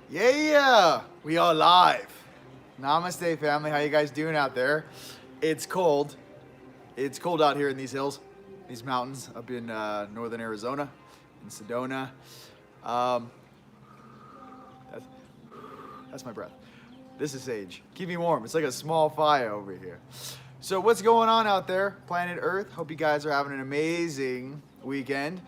Yeah, we are live. Namaste, family. How you guys doing out there? It's cold. It's cold out here in these hills, these mountains up in northern Arizona, in Sedona. Um, that's, that's my breath. This is Sage. Keep me warm. It's like a small fire over here. So what's going on out there, planet Earth? Hope you guys are having an amazing weekend.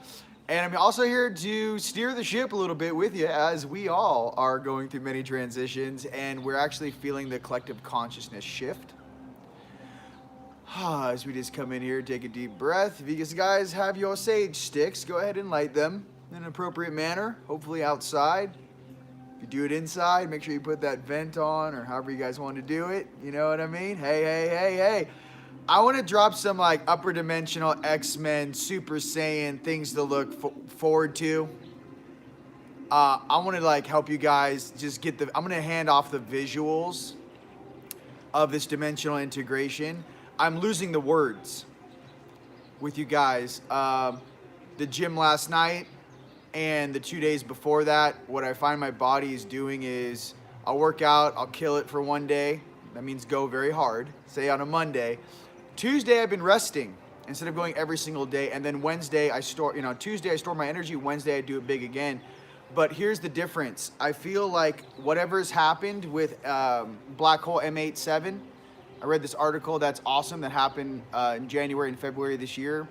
And I'm also here to steer the ship a little bit with you as we all are going through many transitions and we're actually feeling the collective consciousness shift. As we just come in here, take a deep breath. If you guys have your sage sticks, go ahead and light them in an appropriate manner, hopefully outside. If you do it inside, make sure you put that vent on or however you guys want to do it. You know what I mean? Hey. I want to drop some like upper dimensional X-Men, Super Saiyan things to look forward to. I want to like help you guys just get I'm going to hand off the visuals of this dimensional integration. I'm losing the words with you guys. The gym last night and the 2 days before that, what I find my body is doing is I'll work out, I'll kill it for one day. That means go very hard, say on a Monday. Tuesday, I've been resting instead of going every single day. And then Wednesday, Tuesday, I store my energy. Wednesday, I do it big again. But here's the difference. I feel like whatever's happened with Black Hole M87, I read this article that's awesome that happened in January and February this year.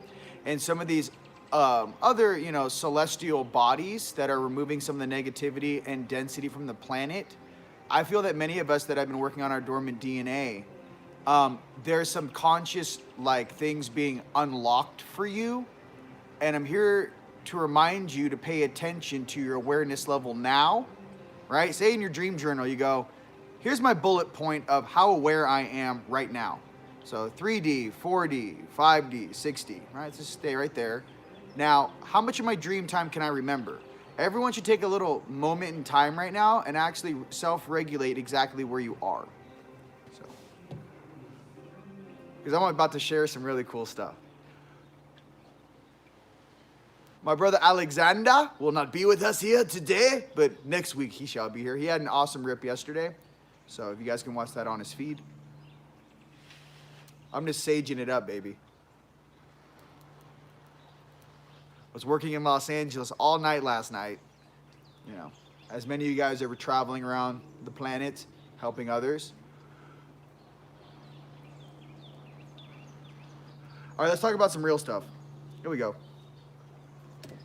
And some of these other, celestial bodies that are removing some of the negativity and density from the planet. I feel that many of us that have been working on our dormant DNA, there's some conscious things being unlocked for you, and I'm here to remind you to pay attention to your awareness level now, right? Say in your dream journal, you go, here's my bullet point of how aware I am right now. So 3D, 4D, 5D, 6D, right? Just stay right there. Now, how much of my dream time can I remember? Everyone should take a little moment in time right now and actually self-regulate exactly where you are. Because I'm about to share some really cool stuff. My brother Alexander will not be with us here today, but next week he shall be here. He had an awesome rip yesterday, so if you guys can watch that on his feed. I'm just saging it up, baby. I was working in Los Angeles all night last night. As many of you guys are traveling around the planet, helping others. All right, let's talk about some real stuff. Here we go.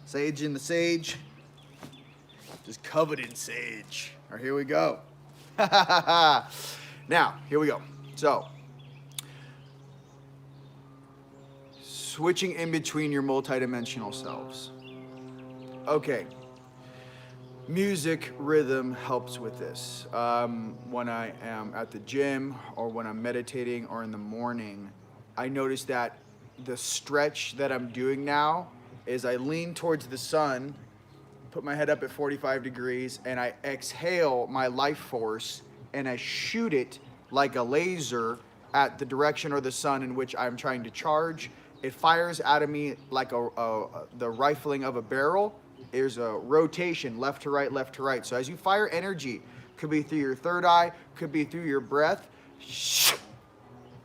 Sage in the sage. Just covered in sage. All right, here we go. Now, here we go. So, switching in between your multidimensional selves. Okay. Music, rhythm helps with this. When I am at the gym or when I'm meditating or in the morning, I notice that the stretch that I'm doing now is I lean towards the sun, put my head up at 45 degrees, and I exhale my life force, and I shoot it like a laser at the direction or the sun in which I'm trying to charge. It fires out of me like the rifling of a barrel. There's a rotation, left to right, left to right. So as you fire energy, could be through your third eye, could be through your breath.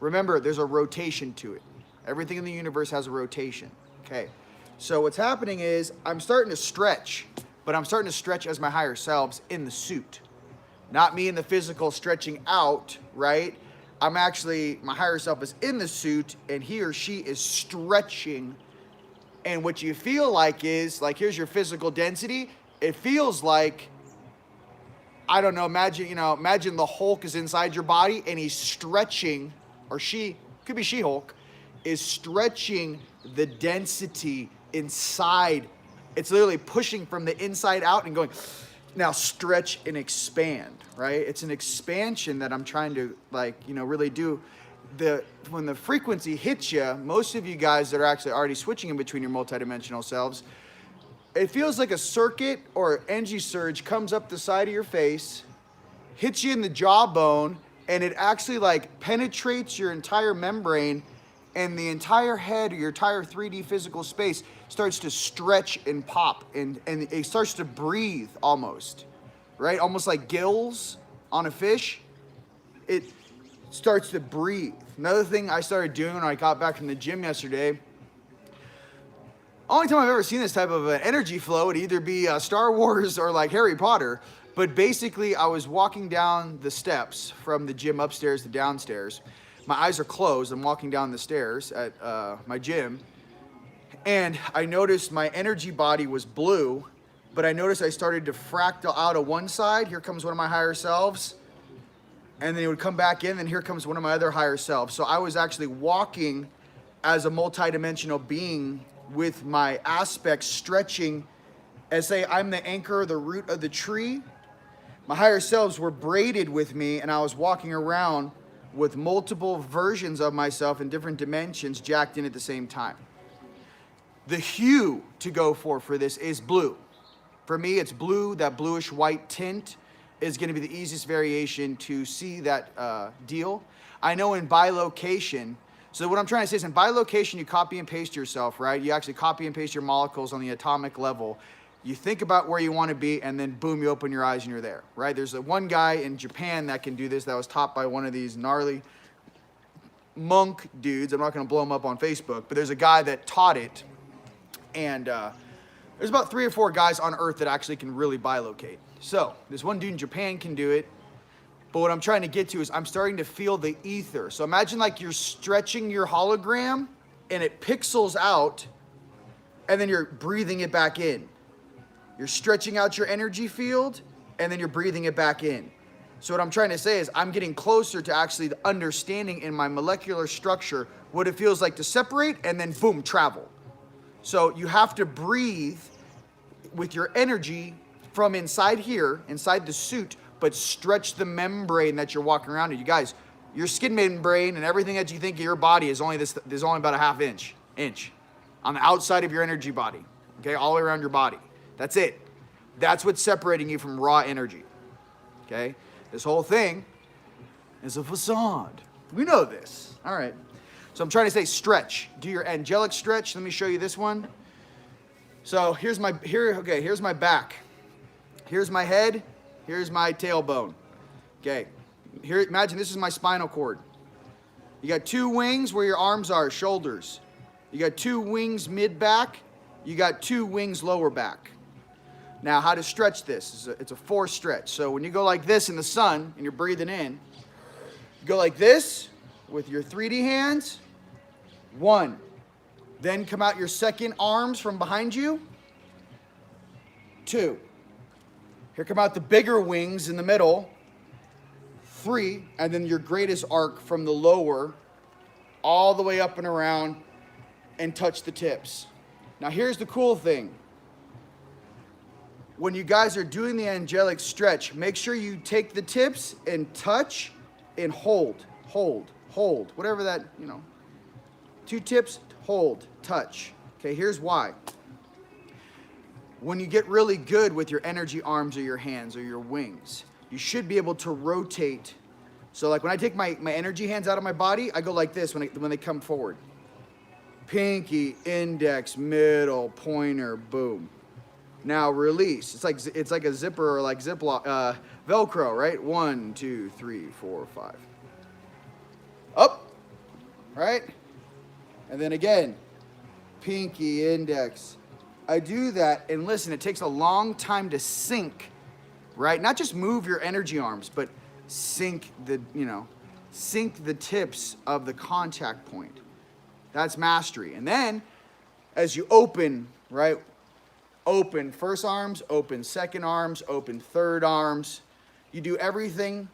Remember, there's a rotation to it. Everything in the universe has a rotation, okay? So what's happening is I'm starting to stretch, but I'm starting to stretch as my higher selves in the suit. Not me in the physical stretching out, right? I'm actually, my higher self is in the suit and he or she is stretching. And what you feel like is, here's your physical density. It feels like, I don't know, imagine the Hulk is inside your body and he's stretching, or she, could be She-Hulk, is stretching the density inside. It's literally pushing from the inside out and going, now stretch and expand, right? It's an expansion that I'm trying to really do. When the frequency hits you, most of you guys that are actually already switching in between your multidimensional selves, it feels like a circuit or energy surge comes up the side of your face, hits you in the jawbone, and it actually penetrates your entire membrane, and the entire head or your entire 3D physical space starts to stretch and pop, and it starts to breathe almost. right? Almost like gills on a fish. It starts to breathe. Another thing I started doing when I got back from the gym yesterday, only time I've ever seen this type of energy flow would either be Star Wars or like Harry Potter. But basically, I was walking down the steps from the gym upstairs to downstairs. My eyes are closed. I'm walking down the stairs at my gym. And I noticed my energy body was blue, but I noticed I started to fractal out of one side. Here comes one of my higher selves. And then it would come back in, and here comes one of my other higher selves. So I was actually walking as a multidimensional being with my aspects stretching as say I'm the anchor, the root of the tree. My higher selves were braided with me, and I was walking around with multiple versions of myself in different dimensions jacked in at the same time. The hue to go for this is blue. For me, it's blue. That bluish white tint is going to be the easiest variation to see that deal. I know in bilocation, so what I'm trying to say is in bilocation, you copy and paste yourself, right? You actually copy and paste your molecules on the atomic level. You think about where you want to be, and then boom, you open your eyes and you're there, right? There's one guy in Japan that can do this that was taught by one of these gnarly monk dudes. I'm not going to blow him up on Facebook, but there's a guy that taught it. And there's about 3 or 4 guys on Earth that actually can really bilocate. So this one dude in Japan can do it. But what I'm trying to get to is I'm starting to feel the ether. So imagine like you're stretching your hologram and it pixels out and then you're breathing it back in. You're stretching out your energy field and then you're breathing it back in. So what I'm trying to say is I'm getting closer to actually understanding in my molecular structure what it feels like to separate and then boom, travel. So you have to breathe with your energy from inside here, inside the suit, but stretch the membrane that you're walking around in. You guys, your skin membrane and everything that you think of your body is only there's only about a half inch on the outside of your energy body, okay, all the way around your body. That's it. That's what's separating you from raw energy, okay? This whole thing is a facade. We know this, all right. So I'm trying to say stretch. Do your angelic stretch. Let me show you this one. So here's my back. Here's my head. Here's my tailbone. Okay. Here, imagine this is my spinal cord. You got 2 wings where your arms are, shoulders. You got 2 wings mid-back. You got 2 wings lower back. Now, how to stretch this? It's a force stretch. So when you go like this in the sun and you're breathing in, you go like this with your 3D hands. 1. Then come out your second arms from behind you. 2. Here come out the bigger wings in the middle. 3. And then your greatest arc from the lower all the way up and around and touch the tips. Now here's the cool thing. When you guys are doing the angelic stretch, make sure you take the tips and touch and hold. Whatever that, 2 tips, hold, touch. Okay, here's why. When you get really good with your energy arms or your hands or your wings, you should be able to rotate. So like when I take my energy hands out of my body, I go like this when they come forward. Pinky, index, middle, pointer, boom. Now release. It's like a zipper or like Ziploc, Velcro, right? 1, 2, 3, 4, 5. Up, right? And then again, pinky, index. I do that, and listen, it takes a long time to sync, right? Not just move your energy arms, but sync the tips of the contact point. That's mastery. And then, as you open, right? Open first arms, open second arms, open third arms. You do everything,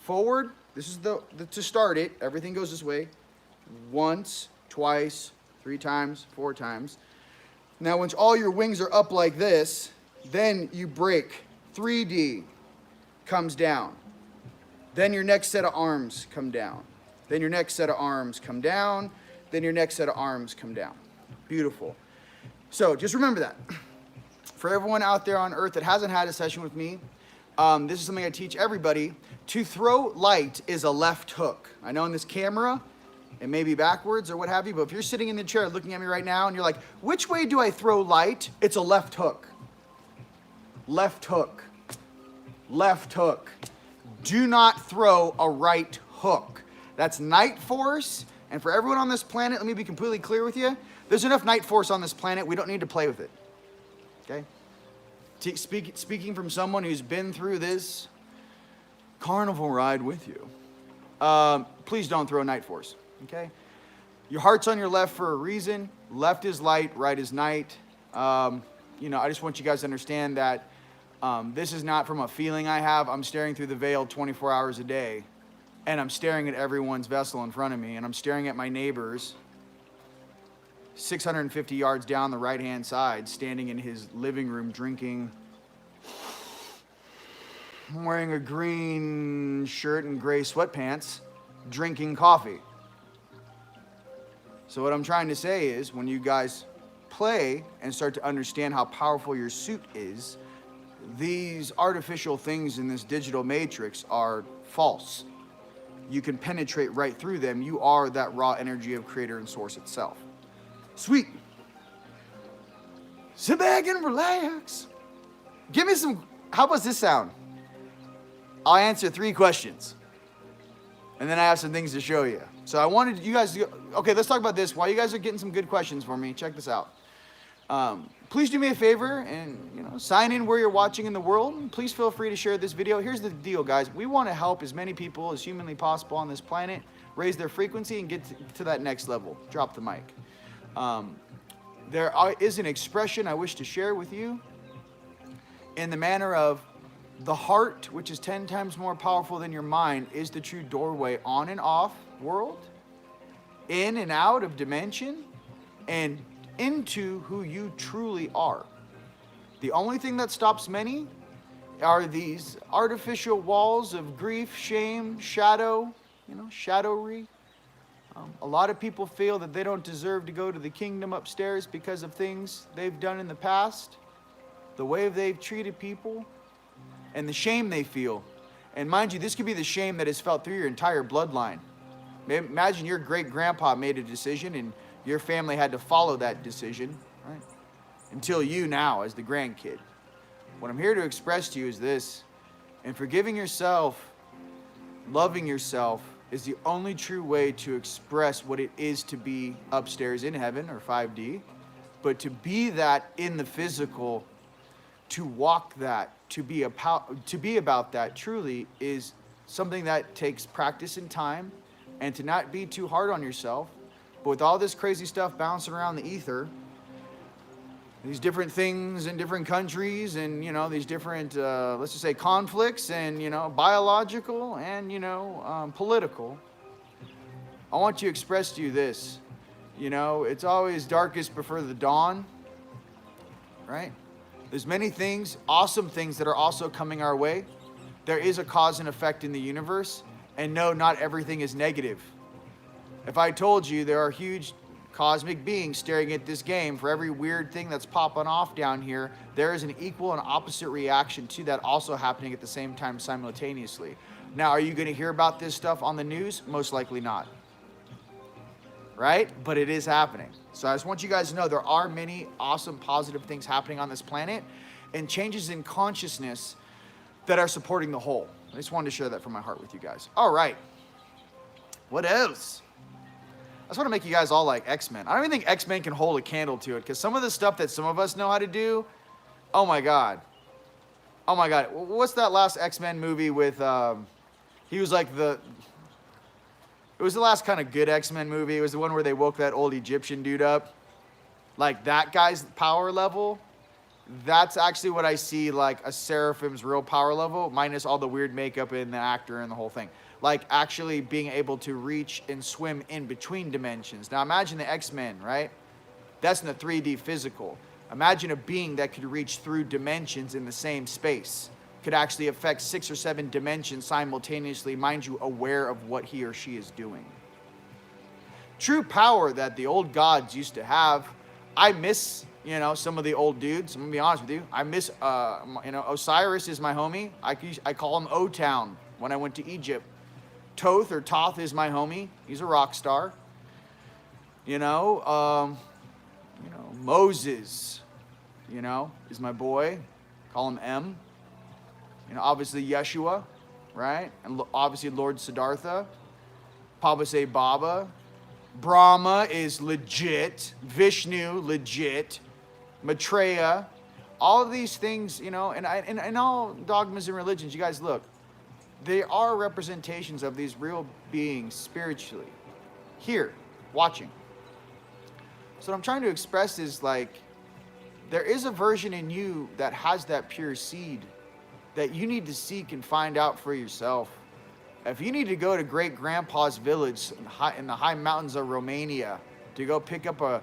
forward. This is to start it. Everything goes this way. Once, twice, 3 times, 4 times. Now, once all your wings are up like this, then you break. 3D comes down. Then your next set of arms come down. Then your next set of arms come down. Then your next set of arms come down. Beautiful. So just remember that. For everyone out there on Earth that hasn't had a session with me, this is something I teach everybody. To throw light is a left hook. I know in this camera, it may be backwards or what have you, but if you're sitting in the chair looking at me right now and you're like, which way do I throw light? It's a left hook. Left hook. left hook. Do not throw a right hook. That's Nightforce. And for everyone on this planet, let me be completely clear with you. There's enough Nightforce on this planet. We don't need to play with it. Okay? Speaking from someone who's been through this carnival ride with you. Please don't throw Nightforce. Okay? Your heart's on your left for a reason. Left is light, right is night. You know, I just want you guys to understand that this is not from a feeling I have. I'm staring through the veil 24 hours a day. And I'm staring at everyone's vessel in front of me. And I'm staring at my neighbors 650 yards down the right-hand side, standing in his living room drinking, wearing a green shirt and gray sweatpants, drinking coffee. So what I'm trying to say is, when you guys play and start to understand how powerful your suit is, these artificial things in this digital matrix are false. You can penetrate right through them. You are that raw energy of creator and source itself. Sweet. Sit back and relax. Give me some, how does this sound? I'll answer 3 questions. And then I have some things to show you. So I wanted you guys to, okay, let's talk about this. While you guys are getting some good questions for me, check this out. Please do me a favor and, sign in where you're watching in the world. Please feel free to share this video. Here's the deal, guys. We want to help as many people as humanly possible on this planet raise their frequency and get to that next level. Drop the mic. There is an expression I wish to share with you in the manner of the heart, which is 10 times more powerful than your mind, is the true doorway on and off world, in and out of dimension, and into who you truly are. The only thing that stops many are these artificial walls of grief, shame, shadow, shadowy. A lot of people feel that they don't deserve to go to the kingdom upstairs because of things they've done in the past, the way they've treated people, and the shame they feel. And mind you, this could be the shame that is felt through your entire bloodline. Imagine your great-grandpa made a decision and your family had to follow that decision, right? Until you now, as the grandkid. What I'm here to express to you is this: in forgiving yourself, loving yourself is the only true way to express what it is to be upstairs in heaven or 5D, but to be that in the physical, to walk that, to be about that truly is something that takes practice and time, and to not be too hard on yourself. But with all this crazy stuff bouncing around the ether, these different things in different countries and, these different, let's just say conflicts and, biological and, political, I want to express to you this, it's always darkest before the dawn, right? There's many things, awesome things that are also coming our way. There is a cause and effect in the universe, and no, not everything is negative. If I told you there are huge cosmic beings staring at this game, for every weird thing that's popping off down here, there is an equal and opposite reaction to that also happening at the same time simultaneously. Now, are you going to hear about this stuff on the news? Most likely not. Right? But it is happening. So I just want you guys to know there are many awesome, positive things happening on this planet and changes in consciousness that are supporting the whole. I just wanted to share that from my heart with you guys. All right. What else? I just want to make you guys all like X-Men. I don't even think X-Men can hold a candle to it, because some of the stuff that some of us know how to do, oh my God. Oh my God. What's that last X-Men movie with, he was like it was the last kind of good X-Men movie. It was the one where they woke that old Egyptian dude up. Like that guy's power level, that's actually what I see like a Seraphim's real power level, minus all the weird makeup and the actor and the whole thing. Like actually being able to reach and swim in between dimensions. Now imagine the X-Men, right? That's in the 3D physical. Imagine a being that could reach through dimensions in the same space. Could actually affect 6 or 7 dimensions simultaneously, mind you, aware of what he or she is doing. True power that the old gods used to have. I miss, some of the old dudes. I'm gonna be honest with you. I miss, Osiris is my homie. I call him O-Town when I went to Egypt. Toth or Toth is my homie. He's a rock star. Moses, is my boy. Call him M. You know, obviously Yeshua, right? And obviously Lord Siddhartha. Papa say Baba. Brahma is legit. Vishnu, legit. Maitreya. All of these things, you know, and all dogmas and religions, you guys look, they are representations of these real beings spiritually. Here, watching. So what I'm trying to express is like, there is a version in you that has that pure seed that you need to seek and find out for yourself. If you need to go to great grandpa's village in the high mountains of Romania to go pick up a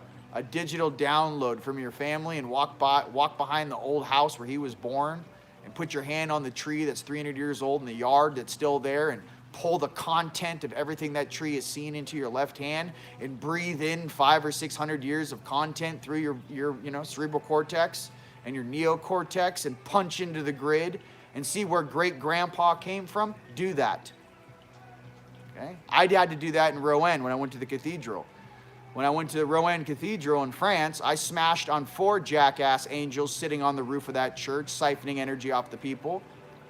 digital download from your family and walk behind the old house where he was born and put your hand on the tree that's 300 years old in the yard that's still there and pull the content of everything that tree has seen into your left hand and breathe in 500 or 600 years of content through your you know, cerebral cortex and your neocortex and punch into the grid and see where great grandpa came from. Do that. Okay? I had to do that in Rouen when I went to the cathedral. When I went to the Rouen Cathedral in France, I smashed on 4 jackass angels sitting on the roof of that church, siphoning energy off the people.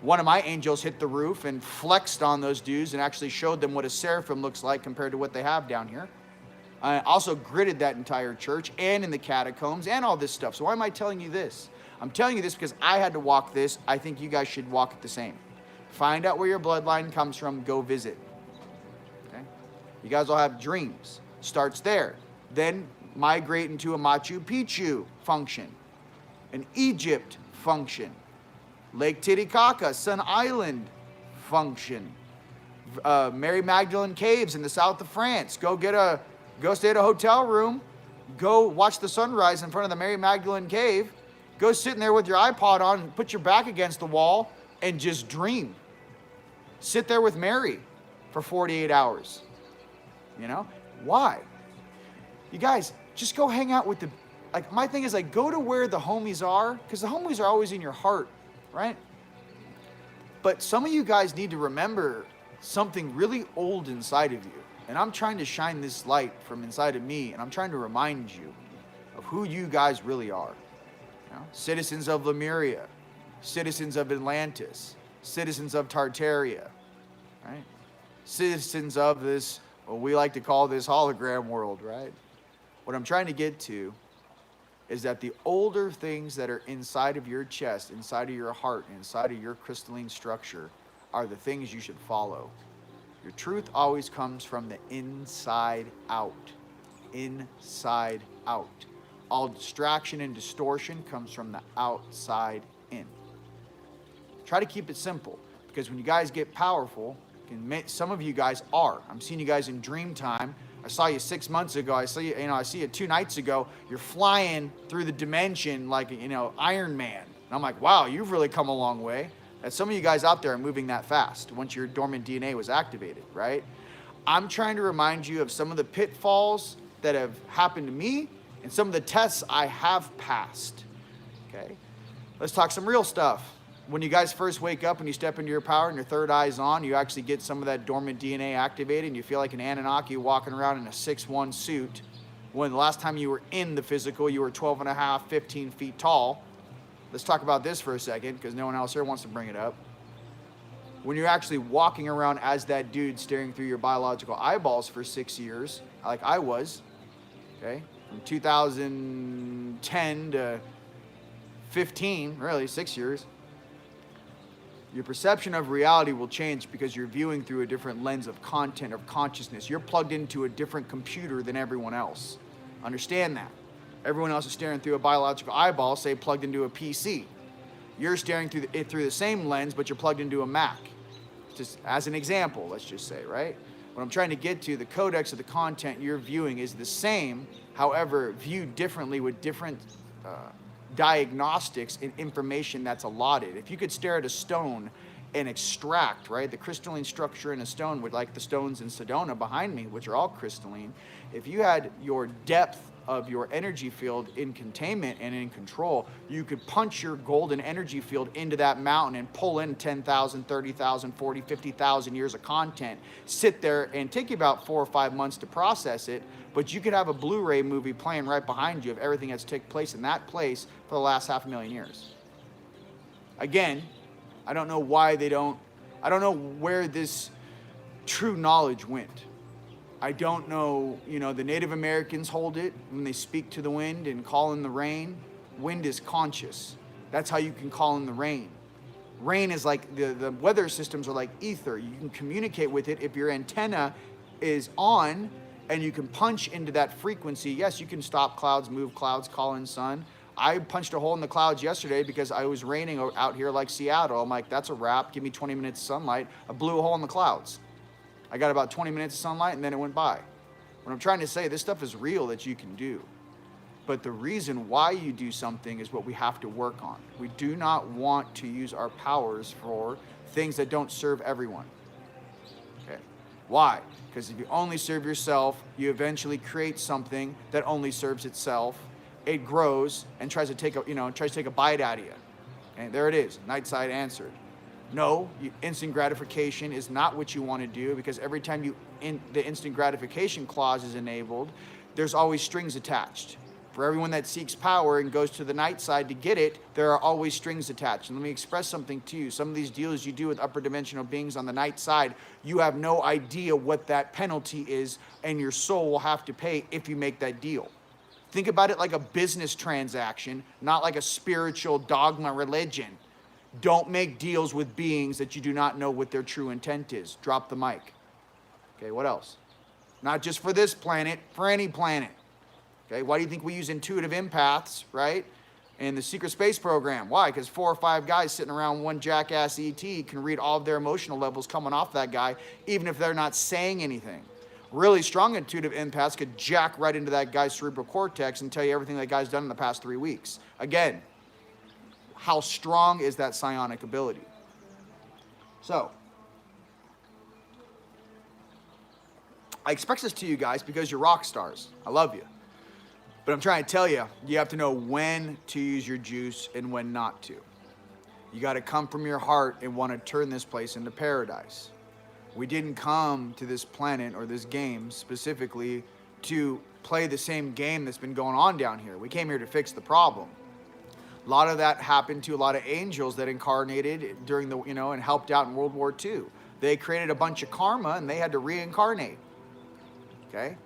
One of my angels hit the roof and flexed on those dudes and actually showed them what a seraphim looks like compared to what they have down here. I also gridded that entire church and in the catacombs and all this stuff. So why am I telling you this? I'm telling you this because I had to walk this. I think you guys should walk it the same. Find out where your bloodline comes from. Go visit. Okay? You guys all have dreams. Starts there. Then migrate into a Machu Picchu function, an Egypt function, Lake Titicaca, Sun Island function, Mary Magdalene caves in the south of France. Go stay at a hotel room, go watch the sunrise in front of the Mary Magdalene cave, go sit in there with your iPod on and put your back against the wall and just dream. Sit there with Mary for 48 hours, you know? Why? You guys, just go hang out with the, like, my thing is like, go to where the homies are, because the homies are always in your heart, right? But some of you guys need to remember something really old inside of you. And I'm trying to shine this light from inside of me, and I'm trying to remind you of who you guys really are. You know? Citizens of Lemuria, citizens of Atlantis, citizens of Tartaria, right? Citizens of this, what we like to call this hologram world, right? What I'm trying to get to is that the older things that are inside of your chest, inside of your heart, inside of your crystalline structure are the things you should follow. Your truth always comes from the inside out. Inside out. All distraction and distortion comes from the outside in. Try to keep it simple, because when you guys get powerful, some of you guys are. I'm seeing you guys in dream time. I saw you 6 months ago. I see you 2 nights ago. You're flying through the dimension like, you know, Iron Man. And I'm like, wow, you've really come a long way. And some of you guys out there are moving that fast once your dormant DNA was activated, right? I'm trying to remind you of some of the pitfalls that have happened to me and some of the tests I have passed, okay? Let's talk some real stuff. When you guys first wake up and you step into your power and your third eye's on, you actually get some of that dormant DNA activated and you feel like an Anunnaki walking around in a 6'1" suit. When the last time you were in the physical, you were 12 and a half, 15 feet tall. Let's talk about this for a second, because no one else here wants to bring it up. When you're actually walking around as that dude staring through your biological eyeballs for 6 years, like I was, okay? From 2010 to 15, really, 6 years. Your perception of reality will change because you're viewing through a different lens of content, of consciousnusness. You're plugged into a different computer than everyone else. Understand that. Everyone else is staring through a biological eyeball, say plugged into a PC. You're staring through it through the same lens, but you're plugged into a Mac. Just as an example, let's just say, right? What I'm trying to get to, the codex of the content you're viewing is the same, however, viewed differently with different diagnostics and information that's allotted. If you could stare at a stone and extract, right, the crystalline structure in a stone, with like the stones in Sedona behind me, which are all crystalline, if you had your depth of your energy field in containment and in control, you could punch your golden energy field into that mountain and pull in 10,000, 30,000, 40, 50,000 years of content, sit there and take you about 4 or 5 months to process it, but you could have a Blu-ray movie playing right behind you of everything that's taken place in that place for the last 500,000 years. Again, I don't know why they don't. I don't know where this true knowledge went. I don't know, the Native Americans hold it when they speak to the wind and call in the rain. Wind is conscious. That's how you can call in the rain. Rain is like, the weather systems are like ether. You can communicate with it if your antenna is on and you can punch into that frequency. Yes, you can stop clouds, move clouds, call in sun. I punched a hole in the clouds yesterday because I was raining out here like Seattle. I'm like, that's a wrap. Give me 20 minutes of sunlight. I blew a hole in the clouds. I got about 20 minutes of sunlight and then it went by. What I'm trying to say, this stuff is real that you can do. But the reason why you do something is what we have to work on. We do not want to use our powers for things that don't serve everyone. Okay. Why? Because if you only serve yourself, you eventually create something that only serves itself. It grows and tries to take a bite out of you. And there it is. Nightside answered. No, instant gratification is not what you want to do, because every time the instant gratification clause is enabled, there's always strings attached. For everyone that seeks power and goes to the night side to get it, there are always strings attached. And let me express something to you. Some of these deals you do with upper dimensional beings on the night side, you have no idea what that penalty is, and your soul will have to pay if you make that deal. Think about it like a business transaction, not like a spiritual dogma religion. Don't make deals with beings that you do not know what their true intent is. Drop the mic. Okay, what else? Not just for this planet, for any planet. Okay, why do you think we use intuitive empaths, right? In the secret space program. Why? Because 4 or 5 guys sitting around one jackass ET can read all of their emotional levels coming off that guy, even if they're not saying anything. Really strong intuitive empaths could jack right into that guy's cerebral cortex and tell you everything that guy's done in the past 3 weeks. Again, how strong is that psionic ability? So, I express this to you guys because you're rock stars. I love you. But I'm trying to tell you, you have to know when to use your juice and when not to. You got to come from your heart and want to turn this place into paradise. We didn't come to this planet or this game specifically to play the same game that's been going on down here. We came here to fix the problem. A lot of that happened to a lot of angels that incarnated during the, and helped out in World War II. They created a bunch of karma and they had to reincarnate. Okay?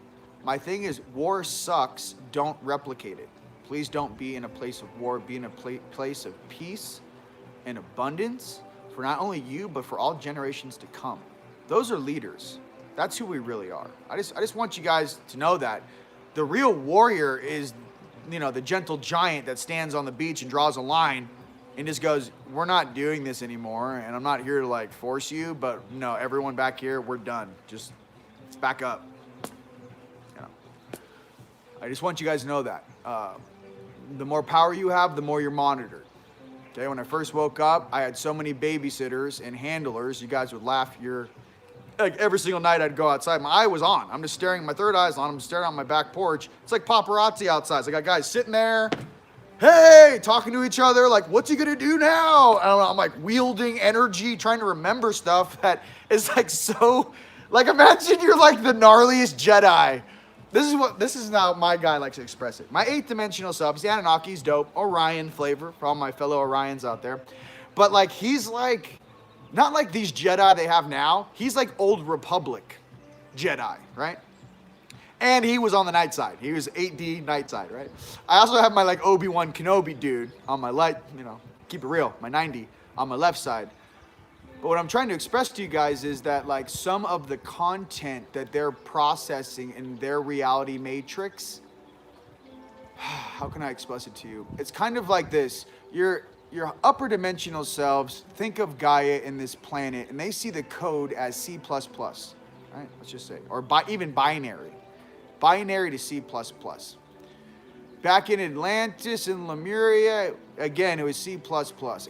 My thing is, war sucks. Don't replicate it. Please don't be in a place of war. Be in a place of peace and abundance for not only you, but for all generations to come. Those are leaders. That's who we really are. I just want you guys to know that. The real warrior is, the gentle giant that stands on the beach and draws a line and just goes, we're not doing this anymore, and I'm not here to force you, but no, everyone back here, we're done. Just let's back up. I just want you guys to know that. The more power you have, the more you're monitored. Okay, when I first woke up, I had so many babysitters and handlers. You guys would laugh. Every single night I'd go outside. My eye was on. I'm just staring. My third eye's on. I'm staring out my back porch. It's like paparazzi outside. So I got guys sitting there, hey, talking to each other. Like, what's he gonna do now? I don't know. I'm like wielding energy, trying to remember stuff that is so. Imagine you're like the gnarliest Jedi. This is how my guy likes to express it. My 8th dimensional self, the Anunnaki's dope, Orion flavor for all my fellow Orions out there. But he's not like these Jedi they have now. He's like old Republic Jedi, right? And he was on the night side. He was 8D night side, right? I also have my ObiWan Kenobi dude on my light, keep it real, my 90 on my left side. But what I'm trying to express to you guys is that some of the content that they're processing in their reality matrix, how can I express it to you? It's kind of like this. Your upper dimensional selves think of Gaia in this planet, and they see the code as C++, right? Let's just say, or even binary to C++. Back in Atlantis and Lemuria, again, it was C++,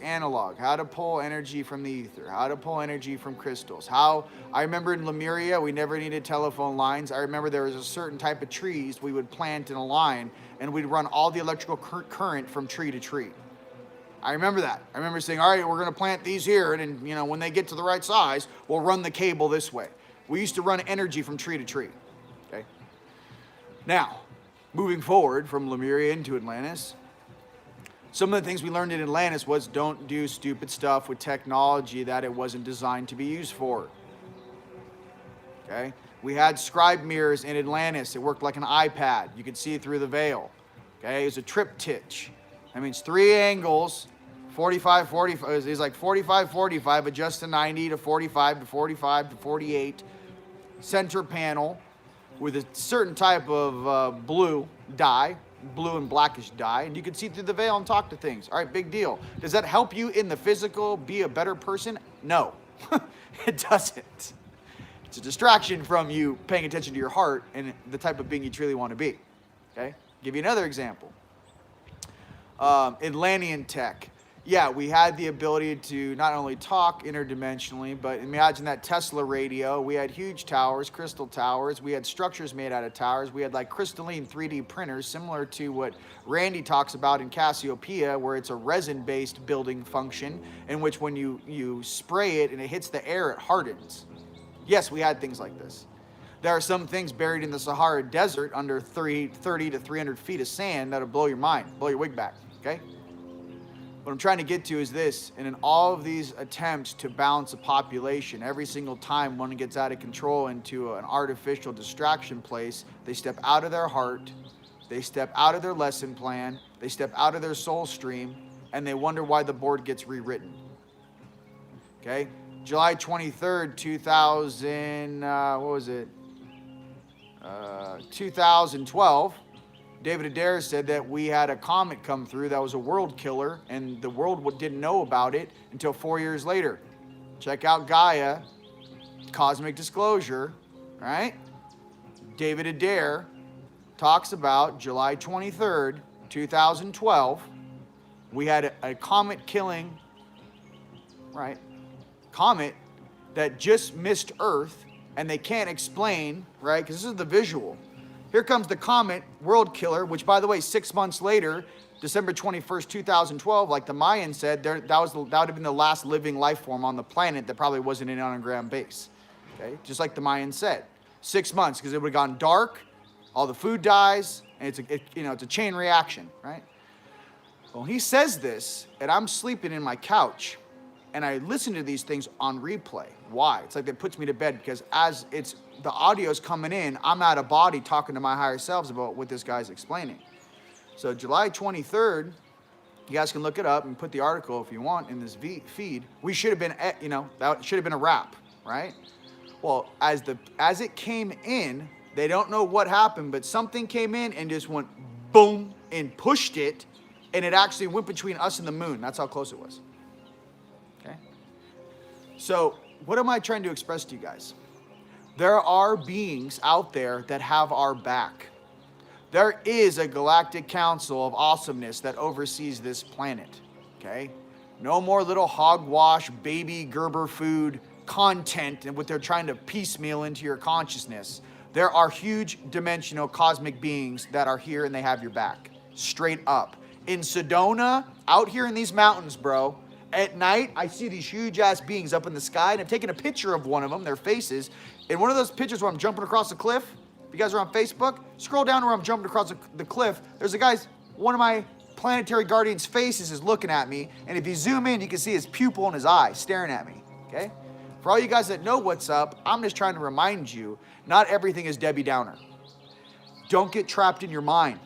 analog, how to pull energy from the ether, how to pull energy from crystals. I remember in Lemuria, we never needed telephone lines. I remember there was a certain type of trees we would plant in a line, and we'd run all the electrical current from tree to tree. I remember that. I remember saying, all right, we're going to plant these here, and then, when they get to the right size, we'll run the cable this way. We used to run energy from tree to tree, okay? Now, moving forward from Lemuria into Atlantis, Some of the things we learned in Atlantis was don't do stupid stuff with technology that it wasn't designed to be used for. Okay? We had Scribe Mirrors in Atlantis. It worked like an iPad. You could see through the veil. Okay? It was a triptych. That means 3 angles, 45, 45. It's like 45, 45, adjust to 90 to 45 to 45 to 48. Center panel with a certain type of blue dye, blue and blackish dye, and you can see through the veil and talk to things. All right, big deal. Does that help you in the physical be a better person? No, it doesn't. It's a distraction from you paying attention to your heart and the type of being you truly want to be. Okay? Give you another example. Atlantean tech. Yeah, we had the ability to not only talk interdimensionally, but imagine that Tesla radio. We had huge towers, crystal towers. We had structures made out of towers. We had like crystalline 3D printers, similar to what Randy talks about in Cassiopeia, where it's a resin-based building function, in which when you spray it and it hits the air, it hardens. Yes, we had things like this. There are some things buried in the Sahara Desert under 30 to 300 feet of sand that'll blow your mind, blow your wig back, okay? What I'm trying to get to is this, and in all of these attempts to balance a population, every single time one gets out of control into an artificial distraction place, they step out of their heart, they step out of their lesson plan, they step out of their soul stream, and they wonder why the board gets rewritten. Okay? July 23rd, 2012, David Adair said that we had a comet come through that was a world killer, and the world didn't know about it until 4 years later. Check out Gaia, Cosmic Disclosure, right? David Adair talks about July 23rd, 2012. We had a comet killing, right? Comet that just missed Earth, and they can't explain, right? Because this is the visual. Here comes the comet, world killer, which, by the way, 6 months later, December 21st, 2012, like the Mayans said, that would have been the last living life form on the planet that probably wasn't in on a ground base. Okay? Just like the Mayans said. 6 months, because it would have gone dark, all the food dies, and it's a chain reaction, right? Well, he says this, and I'm sleeping in my couch, and I listen to these things on replay. Why? It's like it puts me to bed, because as the audio's coming in, I'm out of body talking to my higher selves about what this guy's explaining. So July 23rd, you guys can look it up and put the article if you want in this feed. We should have been, that should have been a wrap, right? Well, as it came in, they don't know what happened, but something came in and just went boom and pushed it, and it actually went between us and the moon. That's how close it was. Okay? So what am I trying to express to you guys? There are beings out there that have our back. There is a galactic council of awesomeness that oversees this planet, okay? No more little hogwash, baby Gerber food content and what they're trying to piecemeal into your consciousness. There are huge dimensional cosmic beings that are here and they have your back, straight up. In Sedona, out here in these mountains, bro, at night, I see these huge ass beings up in the sky, and I've taken a picture of one of them, their faces. In one of those pictures where I'm jumping across the cliff, if you guys are on Facebook, scroll down to where I'm jumping across the cliff. There's a guy's, one of my Planetary Guardians' faces is looking at me, and if you zoom in, you can see his pupil in his eye staring at me, okay? For all you guys that know what's up, I'm just trying to remind you, not everything is Debbie Downer. Don't get trapped in your mind.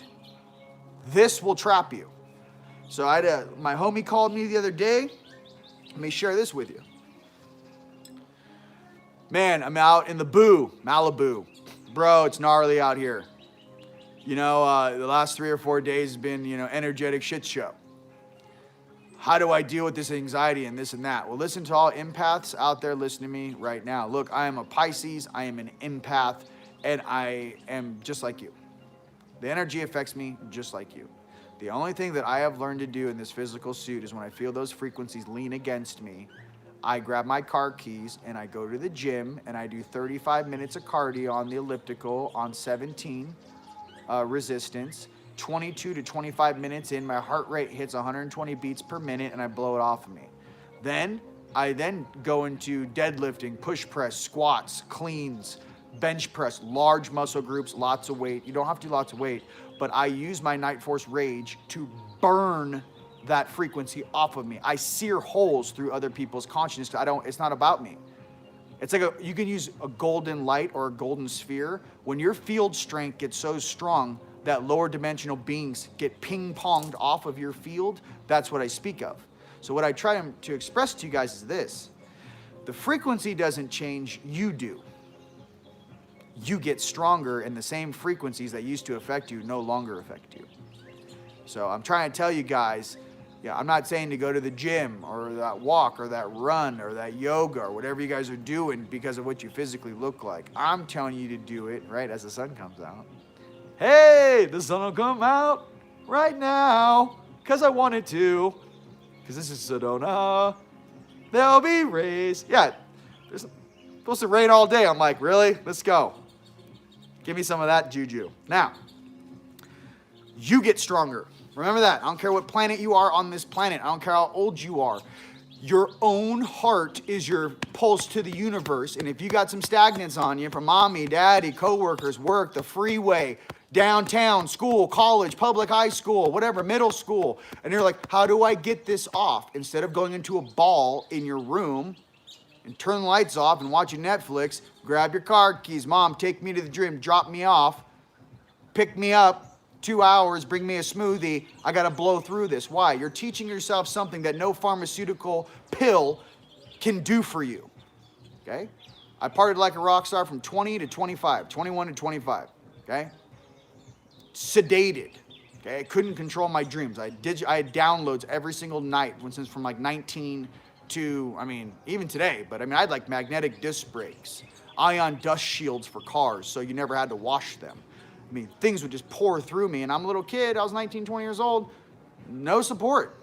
This will trap you. So my homie called me the other day. Let me share this with you. Man, I'm out in the Malibu. Bro, it's gnarly out here. The last 3 or 4 days has been, energetic shit show. How do I deal with this anxiety and this and that? Well, listen to all empaths out there listening to me right now. Look, I am a Pisces, I am an empath, and I am just like you. The energy affects me just like you. The only thing that I have learned to do in this physical suit is when I feel those frequencies lean against me, I grab my car keys and I go to the gym and I do 35 minutes of cardio on the elliptical on 17 resistance. 22 to 25 minutes in, my heart rate hits 120 beats per minute and I blow it off of me. Then I go into deadlifting, push press, squats, cleans, bench press, large muscle groups, lots of weight. You don't have to do lots of weight, but I use my Nightforce rage to burn that frequency off of me. I sear holes through other people's consciousness. It's not about me. It's like you can use a golden light or a golden sphere. When your field strength gets so strong that lower dimensional beings get ping-ponged off of your field, that's what I speak of. So what I try to express to you guys is this. The frequency doesn't change, you do. You get stronger, and the same frequencies that used to affect you no longer affect you. So I'm trying to tell you guys, I'm not saying to go to the gym or that walk or that run or that yoga or whatever you guys are doing because of what you physically look like. I'm telling you to do it right as the sun comes out. Hey, the sun will come out right now because I want it to. Because this is Sedona. There'll be rays. Yeah, it's supposed to rain all day. I'm like, really? Let's go. Give me some of that juju. Now, you get stronger. Remember that. I don't care what planet you are on this planet. I don't care how old you are. Your own heart is your pulse to the universe. And if you got some stagnance on you from mommy, daddy, coworkers, work, the freeway, downtown, school, college, public high school, whatever, middle school, and you're like, how do I get this off? Instead of going into a ball in your room and turn the lights off and watching Netflix, grab your car keys. Mom, take me to the gym, drop me off, pick me up. 2 hours, bring me a smoothie. I got to blow through this. Why? You're teaching yourself something that no pharmaceutical pill can do for you. Okay? I partied like a rock star from 20 to 25, 21 to 25. Okay? Sedated. Okay? I couldn't control my dreams. I had downloads every single night since from like 19 to, even today. But I had like magnetic disc brakes, ion dust shields for cars, so you never had to wash them. Things would just pour through me, and I'm a little kid. I was 19, 20 years old. No support.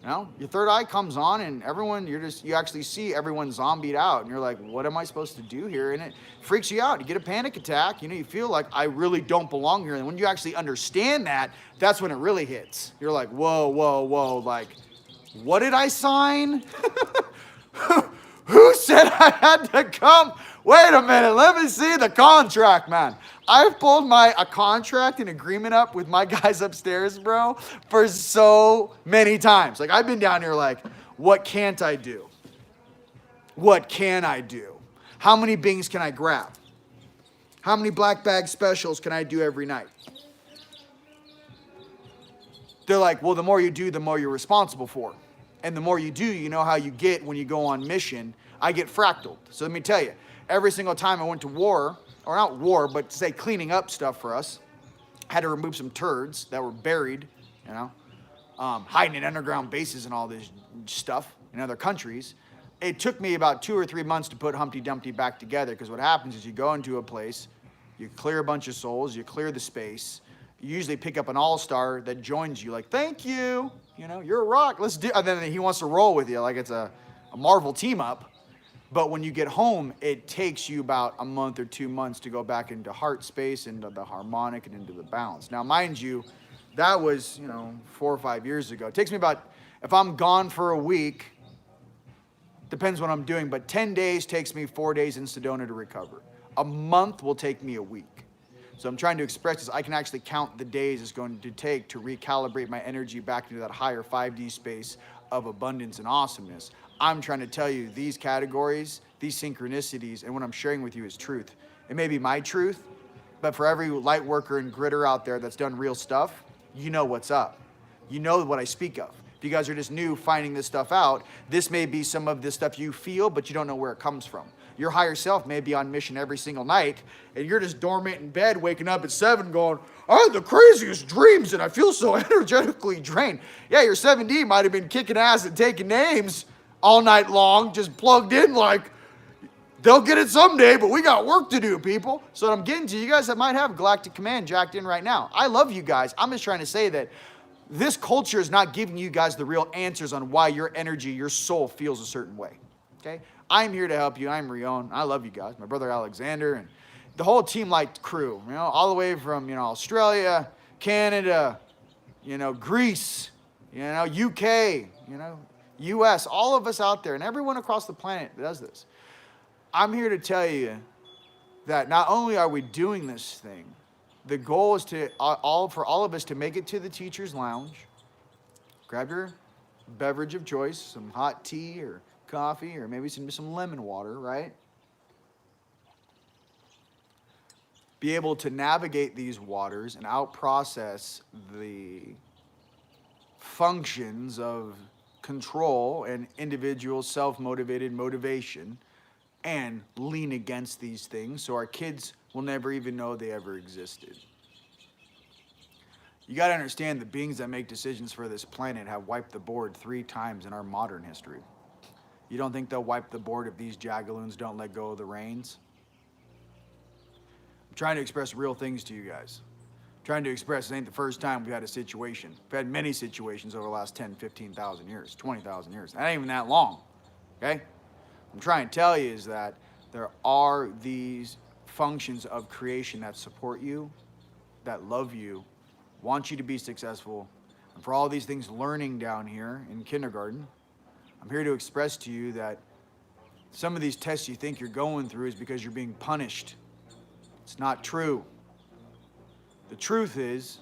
Your third eye comes on, and you actually see everyone zombied out, and you're like, what am I supposed to do here? And it freaks you out. You get a panic attack. You feel like I really don't belong here. And when you actually understand that, that's when it really hits. You're like, whoa, whoa, whoa. Like, what did I sign? Who said I had to come? Wait a minute, let me see the contract, man. I've pulled a contract and agreement up with my guys upstairs, bro, for so many times. Like, I've been down here like, what can't I do? What can I do? How many bings can I grab? How many black bag specials can I do every night? They're like, well, the more you do, the more you're responsible for. And the more you do, you know how you get when you go on mission. I get fractaled. So let me tell you, every single time I went to war, or not war, but say cleaning up stuff for us, had to remove some turds that were buried, hiding in underground bases and all this stuff in other countries. It took me about 2 or 3 months to put Humpty Dumpty back together, because what happens is you go into a place, you clear a bunch of souls, you clear the space, you usually pick up an all-star that joins you, like, thank you, you're a rock, let's do, and then he wants to roll with you like it's a Marvel team-up. But when you get home, it takes you about a month or 2 months to go back into heart space, into the harmonic, and into the balance. Now, mind you, that was, 4 or 5 years ago. It takes me about, if I'm gone for a week, depends what I'm doing, but 10 days takes me 4 days in Sedona to recover. A month will take me a week. So I'm trying to express this. I can actually count the days it's going to take to recalibrate my energy back into that higher 5D space of abundance and awesomeness. I'm trying to tell you these categories, these synchronicities, and what I'm sharing with you is truth. It may be my truth, but for every light worker and gritter out there that's done real stuff, you know what's up. You know what I speak of. If you guys are just new finding this stuff out, this may be some of the stuff you feel, but you don't know where it comes from. Your higher self may be on mission every single night, and you're just dormant in bed, waking up at 7 going, I had the craziest dreams, and I feel so energetically drained. Yeah, your 7D might have been kicking ass and taking names all night long, just plugged in like, they'll get it someday, but we got work to do, people. So what I'm getting to, you guys that might have Galactic Command jacked in right now. I love you guys. I'm just trying to say that this culture is not giving you guys the real answers on why your energy, your soul feels a certain way, okay? I'm here to help you. I'm Rion. I love you guys. My brother Alexander and the whole Team Lite crew, all the way from, Australia, Canada, Greece, UK, US, all of us out there, and everyone across the planet that does this. I'm here to tell you that not only are we doing this thing, the goal is for all of us to make it to the teacher's lounge, grab your beverage of choice, some hot tea or coffee or maybe some lemon water, right? Be able to navigate these waters and out-process the functions of control and individual self-motivated motivation and lean against these things so our kids will never even know they ever existed. You got to understand the beings that make decisions for this planet have wiped the board 3 times in our modern history. You don't think they'll wipe the board if these jagaloons don't let go of the reins? I'm trying to express real things to you guys. I'm trying to express it ain't the first time we've had a situation. We've had many situations over the last 10, 15,000 years, 20,000 years. That ain't even that long, okay? What I'm trying to tell you is that there are these functions of creation that support you, that love you, want you to be successful, and for all these things learning down here in kindergarten, I'm here to express to you that some of these tests you think you're going through is because you're being punished. It's not true. The truth is,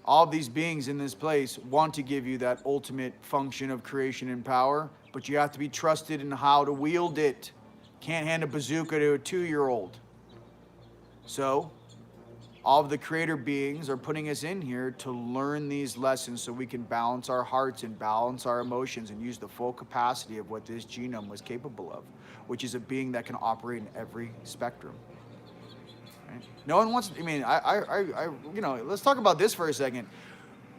all of these beings in this place want to give you that ultimate function of creation and power, but you have to be trusted in how to wield it. Can't hand a bazooka to a 2-year-old. So, all of the creator beings are putting us in here to learn these lessons so we can balance our hearts and balance our emotions and use the full capacity of what this genome was capable of, which is a being that can operate in every spectrum. Right? No one wants, you know, let's talk about this for a second.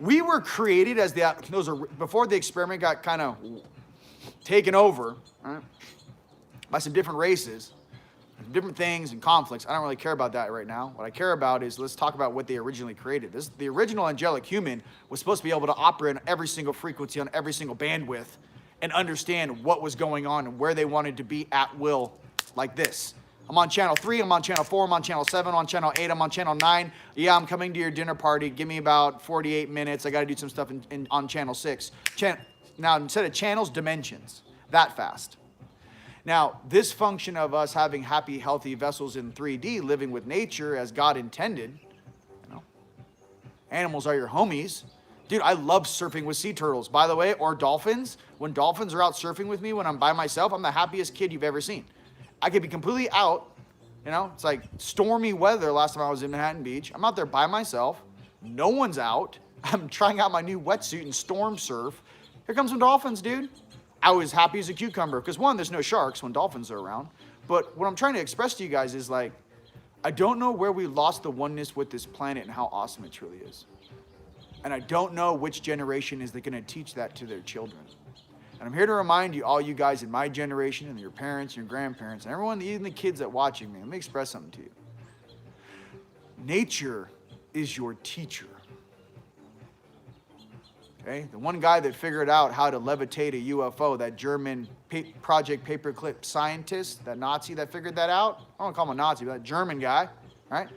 We were created as before the experiment got kind of taken over, right, by some different races, different things and conflicts. I don't really care about that right now. What I care about is let's talk about what they originally created. The original angelic human was supposed to be able to operate on every single frequency, on every single bandwidth, and understand what was going on and where they wanted to be at will, like this. I'm on channel 3, I'm on channel 4, I'm on channel 7, I'm on channel 8, I'm on channel 9. Yeah, I'm coming to your dinner party. Give me about 48 minutes. I got to do some stuff on channel 6. Now, instead of channels, dimensions. That fast. Now, this function of us having happy, healthy vessels in 3D, living with nature as God intended, you know, animals are your homies. Dude, I love surfing with sea turtles, by the way, or dolphins. When dolphins are out surfing with me when I'm by myself, I'm the happiest kid you've ever seen. I could be completely out, you know, it's like stormy weather last time I was in Manhattan Beach. I'm out there by myself. No one's out. I'm trying out my new wetsuit and storm surf. Here comes some dolphins, dude. I was happy as a cucumber because, one, there's no sharks when dolphins are around. But what I'm trying to express to you guys is, like, I don't know where we lost the oneness with this planet and how awesome it truly is. And I don't know which generation is going to teach that to their children. And I'm here to remind you, all you guys in my generation and your parents, your grandparents, and everyone, even the kids that watching me, let me express something to you. Nature is your teacher. Okay? The one guy that figured out how to levitate a UFO, that German Project Paperclip scientist, that Nazi that figured that out, I don't call him a Nazi, but that German guy, right?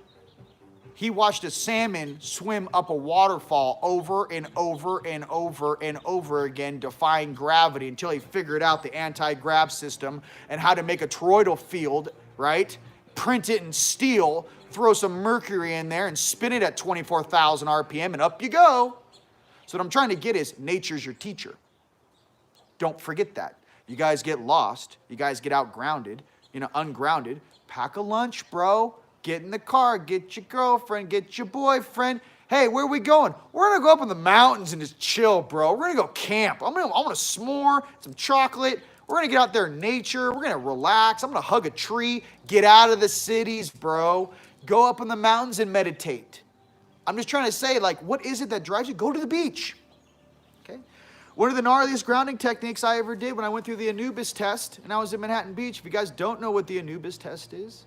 He watched a salmon swim up a waterfall over and over and over and over again, defying gravity, until he figured out the anti-grav system and how to make a toroidal field, right? Print it in steel, throw some mercury in there and spin it at 24,000 RPM and up you go. So what I'm trying to get is nature's your teacher. Don't forget that. You guys get lost. You guys get out grounded, ungrounded. Pack a lunch, bro. Get in the car. Get your girlfriend. Get your boyfriend. Hey, where are we going? We're going to go up in the mountains and just chill, bro. We're going to go camp. I want a s'more, some chocolate. We're going to get out there in nature. We're going to relax. I'm going to hug a tree. Get out of the cities, bro. Go up in the mountains and meditate. I'm just trying to say, like, what is it that drives you? Go to the beach, okay? One of the gnarliest grounding techniques I ever did when I went through the Anubis test, and I was in Manhattan Beach. If you guys don't know what the Anubis test is,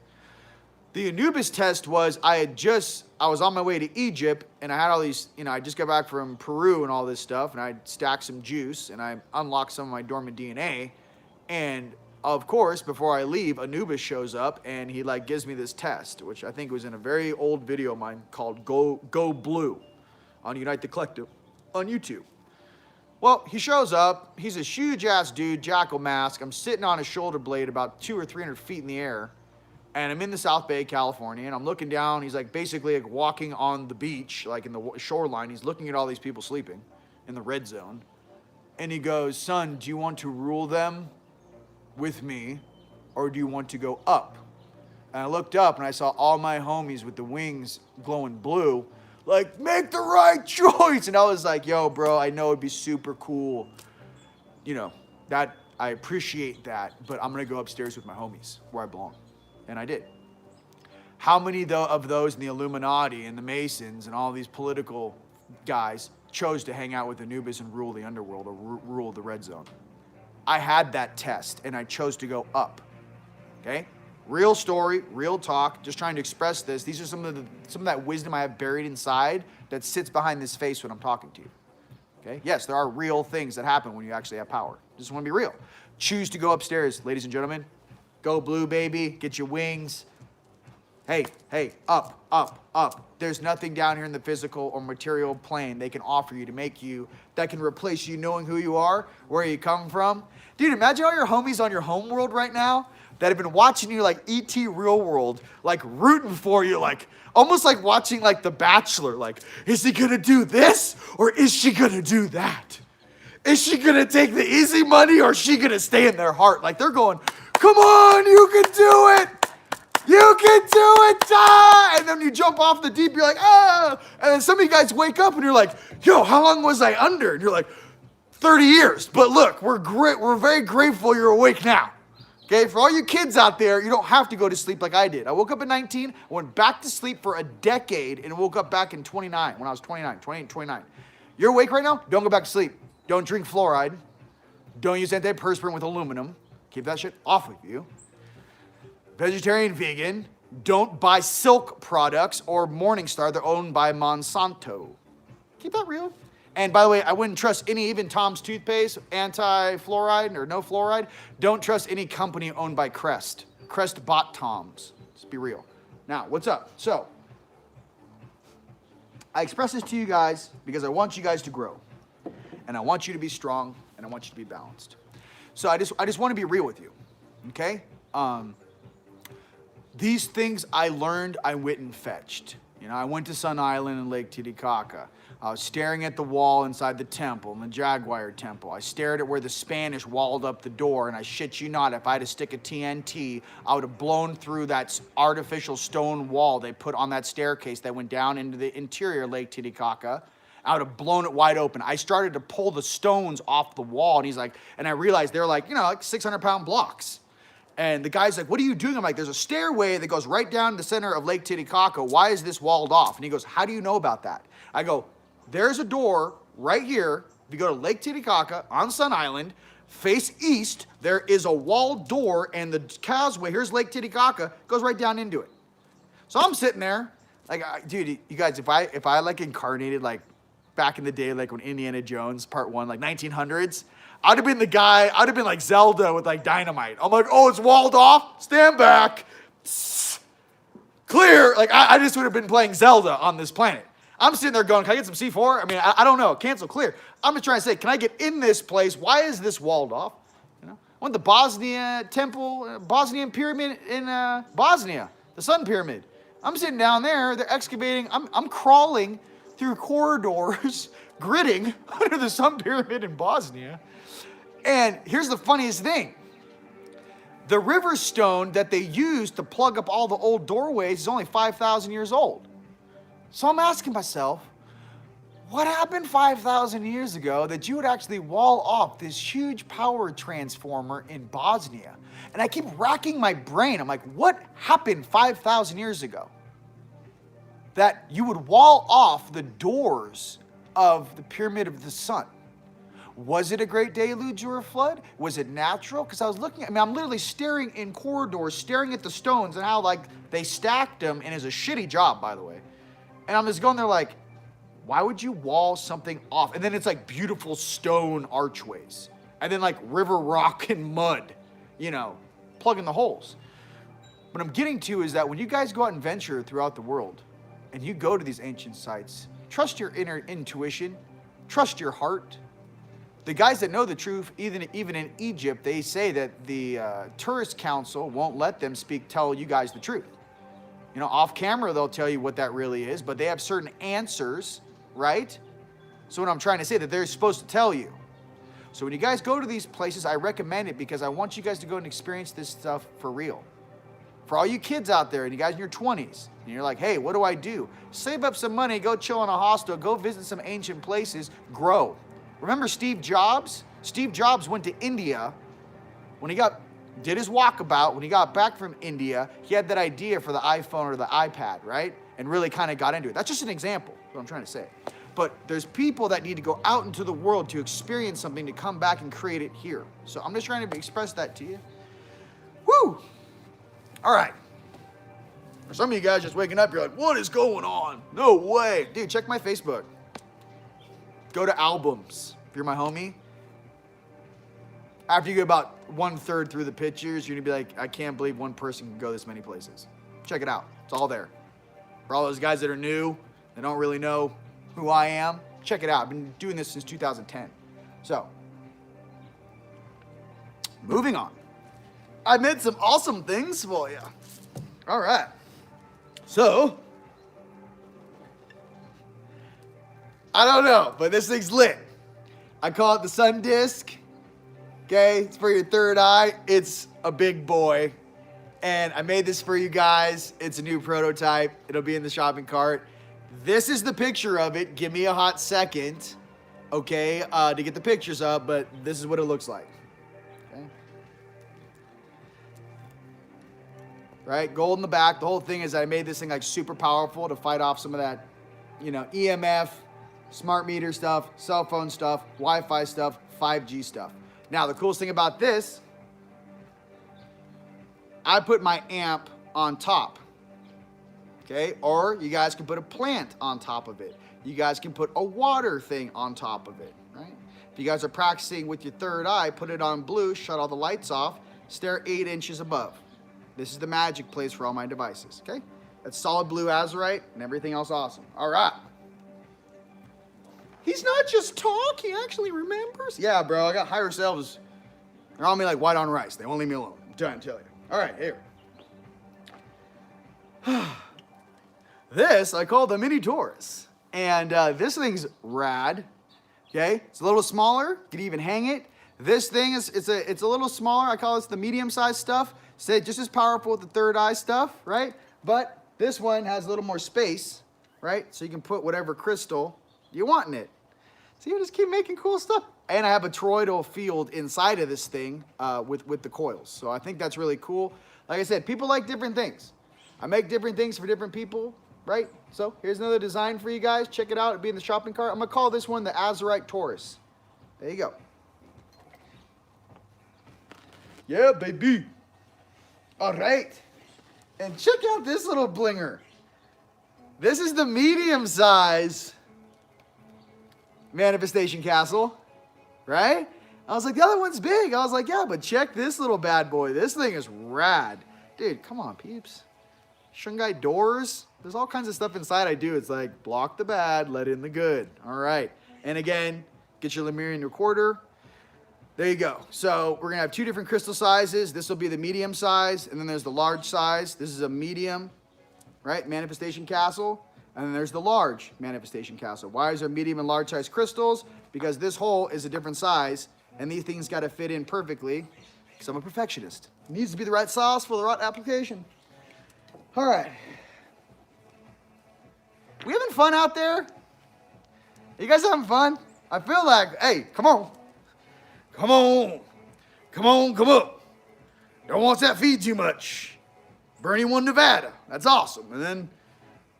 the Anubis test was, I was on my way to Egypt, and I had all these, I just got back from Peru and all this stuff, and I stacked some juice, and I unlocked some of my dormant DNA, and of course, before I leave, Anubis shows up, and he gives me this test, which I think was in a very old video of mine called Go Blue on Unite the Collective on YouTube. Well, he shows up. He's a huge-ass dude, jackal mask. I'm sitting on a shoulder blade about 200 or 300 feet in the air, and I'm in the South Bay, California, and I'm looking down. He's basically walking on the beach, in the shoreline. He's looking at all these people sleeping, in the red zone. And he goes, son, do you want to rule them with me, or do you want to go up? And I looked up and I saw all my homies with the wings glowing blue, like, make the right choice. And I was like, yo, bro, I know it'd be super cool. You know, that I appreciate that, but I'm going to go upstairs with my homies where I belong. And I did. How many of those in the Illuminati and the Masons and all these political guys chose to hang out with Anubis and rule the underworld or rule the red zone? I had that test and I chose to go up. Okay? Real story, real talk, just trying to express this. These are some of that wisdom I have buried inside that sits behind this face when I'm talking to you. Okay? Yes, there are real things that happen when you actually have power. Just want to be real. Choose to go upstairs, ladies and gentlemen. Go blue, baby. Get your wings. Hey, up, up, up. There's nothing down here in the physical or material plane they can offer you to make you, that can replace you knowing who you are, where you come from. Dude, imagine all your homies on your home world right now that have been watching you like E.T. Real World, like rooting for you, like almost like watching like The Bachelor. Like, is he gonna do this or is she gonna do that? Is she gonna take the easy money or is she gonna stay in their heart? Like they're going, come on, you can do it. You can do it, ah! And then you jump off the deep, you're like, ah! And then some of you guys wake up and you're like, yo, how long was I under? And you're like, 30 years. But look, we're very grateful you're awake now. Okay, for all you kids out there, you don't have to go to sleep like I did. I woke up at 19, I went back to sleep for a decade, and woke up back in 29, when I was 28, 29. You're awake right now? Don't go back to sleep. Don't drink fluoride. Don't use antiperspirant with aluminum. Keep that shit off of you. Vegetarian, vegan. Don't buy Silk products or Morningstar. They're owned by Monsanto. Keep that real. And by the way, I wouldn't trust any, even Tom's toothpaste, anti-fluoride or no fluoride. Don't trust any company owned by Crest. Crest bought Tom's. Let's be real. Now, what's up? So, I express this to you guys because I want you guys to grow. And I want you to be strong, and I want you to be balanced. So I just want to be real with you, okay? These things I learned, I went and fetched. You know, I went to Sun Island and Lake Titicaca. I was staring at the wall inside the temple, in the Jaguar temple. I stared at where the Spanish walled up the door, and I shit you not, if I had to stick a TNT, I would have blown through that artificial stone wall they put on that staircase that went down into the interior Lake Titicaca. I would have blown it wide open. I started to pull the stones off the wall, and he's like, and I realized they're like, you know, like 600-pound blocks. And the guy's like, what are you doing? I'm like, there's a stairway that goes right down the center of Lake Titicaca. Why is this walled off? And he goes, how do you know about that? I go, there's a door right here. If you go to Lake Titicaca on Sun Island, face east, there is a walled door, and the causeway, here's Lake Titicaca, goes right down into it. So I'm sitting there, like, dude, you guys, if I like incarnated, like, back in the day, like when Indiana Jones, part 1, like 1900s, I'd have been the guy, I'd have been like Zelda with like dynamite. I'm like, oh, it's walled off, stand back, psst, clear. Like, I just would have been playing Zelda on this planet. I'm sitting there going, can I get some C4? I mean, I don't know, cancel, clear. I'm just trying to say, can I get in this place? Why is this walled off? You know, I went to the Bosnia temple, Bosnian pyramid in Bosnia, the Sun Pyramid. I'm sitting down there, they're excavating, I'm crawling through corridors, gridding under the Sun Pyramid in Bosnia. And here's the funniest thing. The river stone that they used to plug up all the old doorways is only 5,000 years old. So I'm asking myself, what happened 5,000 years ago that you would actually wall off this huge power transformer in Bosnia? And I keep racking my brain. I'm like, what happened 5,000 years ago that you would wall off the doors of the Pyramid of the Sun? Was it a great deluge or a flood? Was it natural? Because I was looking, I'm literally staring in corridors, staring at the stones and how like they stacked them, and it's a shitty job, by the way. And I'm just going there like, why would you wall something off? And then it's like beautiful stone archways. And then like river rock and mud, you know, plugging the holes. What I'm getting to is that when you guys go out and venture throughout the world, and you go to these ancient sites, trust your inner intuition, trust your heart. The guys that know the truth, even in Egypt, they say that the tourist council won't let them tell you guys the truth. You know, off camera, they'll tell you what that really is, but they have certain answers, right? So what I'm trying to say, that they're supposed to tell you. So when you guys go to these places, I recommend it because I want you guys to go and experience this stuff for real. For all you kids out there and you guys in your 20s, and you're like, hey, what do I do? Save up some money, go chill in a hostel, go visit some ancient places, grow. Remember Steve Jobs? Steve Jobs went to India when he did his walkabout. When he got back from India, he had that idea for the iPhone or the iPad, right? And really kind of got into it. That's just an example, what I'm trying to say. But there's people that need to go out into the world to experience something, to come back and create it here. So I'm just trying to express that to you. Woo! All right. For some of you guys just waking up, you're like, what is going on? No way. Dude, check my Facebook. Go to albums. If you're my homie. After you get about 1/3 through the pictures, you're going to be like, I can't believe one person can go this many places. Check it out. It's all there. For all those guys that are new, that don't really know who I am, check it out. I've been doing this since 2010. So, moving on. I made some awesome things for you. All right. So, I don't know, but this thing's lit. I call it the sun disk. Okay, it's for your third eye. It's a big boy. And I made this for you guys. It's a new prototype. It'll be in the shopping cart. This is the picture of it. Give me a hot second, okay, to get the pictures up, but this is what it looks like. Okay. Right, gold in the back. The whole thing is I made this thing like super powerful to fight off some of that, you know, EMF, smart meter stuff, cell phone stuff, Wi-Fi stuff, 5G stuff. Now, the coolest thing about this, I put my amp on top. Okay, or you guys can put a plant on top of it. You guys can put a water thing on top of it, right? If you guys are practicing with your third eye, put it on blue, shut all the lights off, stare 8 inches above. This is the magic place for all my devices, okay? That's solid blue azurite and everything else awesome. All right. He's not just talk, he actually remembers. Yeah, bro, I got higher selves. They're on me like white on rice. They won't leave me alone. I'm trying to tell you. All right, here. This I call the mini Torus, and this thing's rad. Okay, it's a little smaller. You can even hang it. This thing is it's a little smaller. I call this the medium-sized stuff. Say just as powerful with the third eye stuff, right? But this one has a little more space, right? So you can put whatever crystal you want in it. So you just keep making cool stuff. And I have a toroidal field inside of this thing with the coils. So I think that's really cool. Like I said, people like different things. I make different things for different people. Right? So here's another design for you guys. Check it out. It'll be in the shopping cart. I'm going to call this one the Azurite Torus. There you go. Yeah, baby. All right. And check out this little blinger. This is the medium size manifestation castle. Right? I was like, the other one's big. I was like, yeah, but check this little bad boy. This thing is rad. Dude, come on, peeps. Shungai doors. There's all kinds of stuff inside I do. It's like, block the bad, let in the good. All right. And again, get your Lemurian recorder. There you go. So we're going to have 2 different crystal sizes. This will be the medium size, and then there's the large size. This is a medium, right, manifestation castle. And then there's the large manifestation castle. Why is there medium and large size crystals? Because this hole is a different size, and these things got to fit in perfectly, because I'm a perfectionist. It needs to be the right size for the right application. All right. We having fun out there? You guys having fun? I feel like, hey, come on. Come on. Come on, come up. Don't want that feed too much. Bernie won Nevada. That's awesome. And then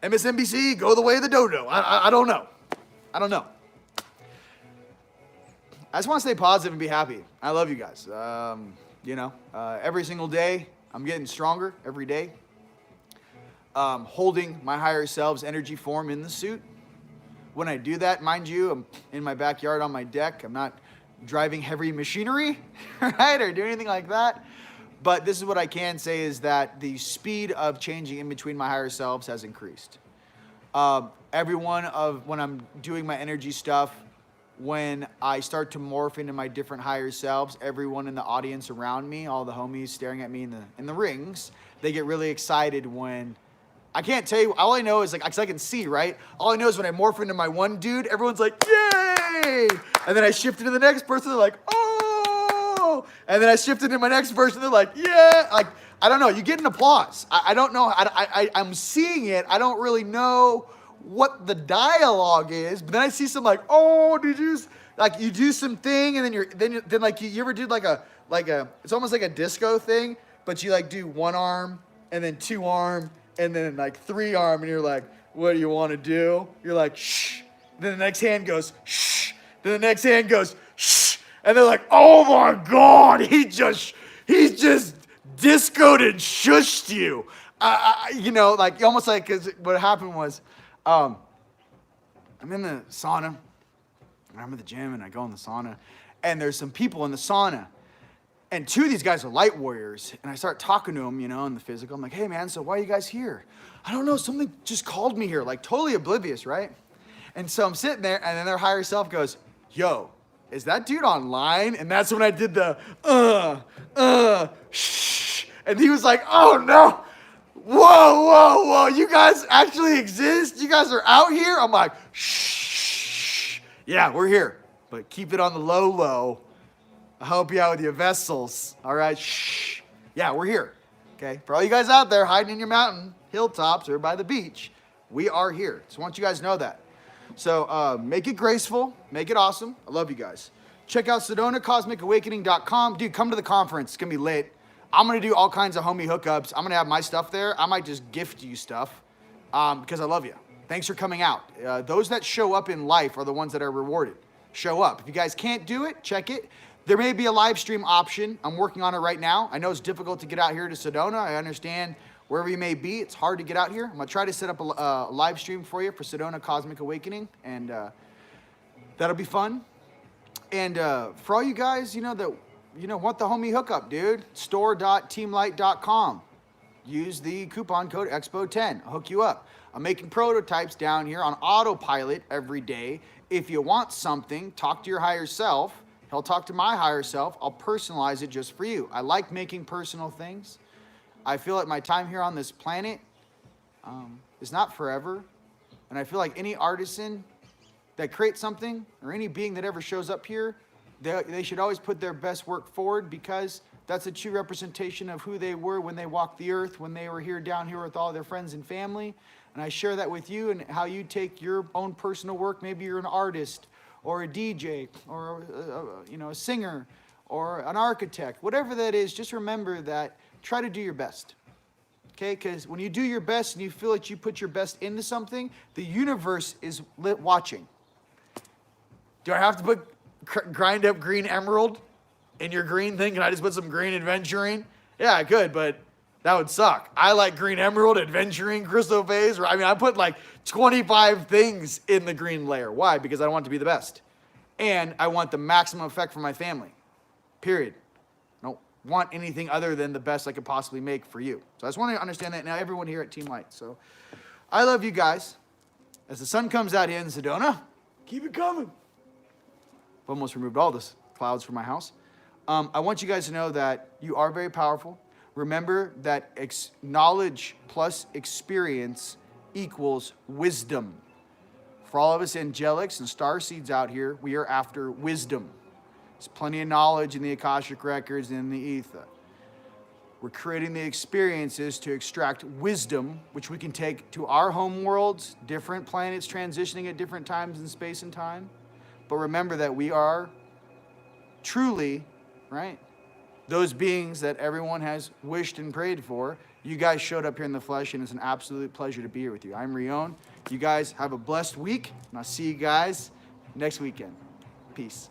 MSNBC, go the way of the dodo. I don't know. I don't know. I just want to stay positive and be happy. I love you guys. You know, every single day, I'm getting stronger every day. Holding my higher self's energy form in the suit. When I do that, mind you, I'm in my backyard on my deck. I'm not driving heavy machinery, right, or doing anything like that. But this is what I can say is that the speed of changing in between my higher selves has increased. Every one of when I'm doing my energy stuff, when I start to morph into my different higher selves, everyone in the audience around me, all the homies staring at me in the rings, they get really excited when I can't tell you, all I know is like, 'cause I can see, right? All I know is when I morph into my one dude, everyone's like, yeah, yay! And then I shifted to the next person, they're like, oh! And then I shifted to my next person, they're like, yeah! Like, I don't know, you get an applause. I don't know, I'm seeing it, I don't really know what the dialogue is, but then I see some like, oh, did you, like you do some thing, and then like you ever did like a, it's almost like a disco thing, but you like do one arm, and then two arm, and then like three arm, and you're like, what do you want to do? You're like, shh. Then the next hand goes, shh. Then the next hand goes, shh. And they're like, oh my God, he just discoed and shushed you. You know, like almost like, cause what happened was, I'm in the sauna, and I'm at the gym, and I go in the sauna, and there's some people in the sauna. And two of these guys are light warriors, and I start talking to them, you know, in the physical. I'm like, hey, man, so why are you guys here? I don't know, something just called me here, like totally oblivious, right? And so I'm sitting there, and then their higher self goes, yo, is that dude online? And that's when I did the, shh. And he was like, oh, no. Whoa, you guys actually exist? You guys are out here? I'm like, shh. Yeah, we're here, but keep it on the low. I'll help you out with your vessels, all right? Shh. Yeah, we're here, okay? For all you guys out there hiding in your mountain hilltops or by the beach, we are here. So I want you guys to know that. So make it graceful, make it awesome. I love you guys. Check out SedonaCosmicAwakening.com. Dude, come to the conference. It's going to be lit. I'm going to do all kinds of homie hookups. I'm going to have my stuff there. I might just gift you stuff because I love you. Thanks for coming out. Those that show up in life are the ones that are rewarded. Show up. If you guys can't do it, check it. There may be a live stream option. I'm working on it right now. I know it's difficult to get out here to Sedona. I understand wherever you may be, it's hard to get out here. I'm going to try to set up a live stream for you for Sedona Cosmic Awakening, and that'll be fun. And for all you guys, want the homie hookup, dude, store.teamlite.com. Use the coupon code EXPO10. I'll hook you up. I'm making prototypes down here on autopilot every day. If you want something, talk to your higher self. He'll talk to my higher self. I'll personalize it just for you. I like making personal things. I feel like my time here on this planet is not forever. And I feel like any artisan that creates something or any being that ever shows up here, they should always put their best work forward because that's a true representation of who they were when they walked the earth, when they were here down here with all their friends and family. And I share that with you and how you take your own personal work. Maybe you're an artist or a DJ or a singer or an architect, whatever that is, just remember that try to do your best, okay? Because when you do your best and you feel like you put your best into something, the universe is watching. Do I have to put grind up green emerald in your green thing? Can I just put some green adventuring? Yeah, I could, but that would suck. I like green emerald, adventuring, crystal phase. I put like 25 things in the green layer. Why? Because I want it to be the best. And I want the maximum effect for my family, period. I don't want anything other than the best I could possibly make for you. So I just want you to understand that now, everyone here at Team Light. So I love you guys. As the sun comes out here in Sedona, keep it coming. I've almost removed all this clouds from my house. I want you guys to know that you are very powerful. Remember that knowledge plus experience equals wisdom. For all of us angelics and starseeds out here, we are after wisdom. There's plenty of knowledge in the Akashic records and in the ether. We're creating the experiences to extract wisdom, which we can take to our home worlds, different planets transitioning at different times in space and time. But remember that we are truly, right, those beings that everyone has wished and prayed for. You guys showed up here in the flesh, and it's an absolute pleasure to be here with you. I'm Rion. You guys have a blessed week, and I'll see you guys next weekend. Peace.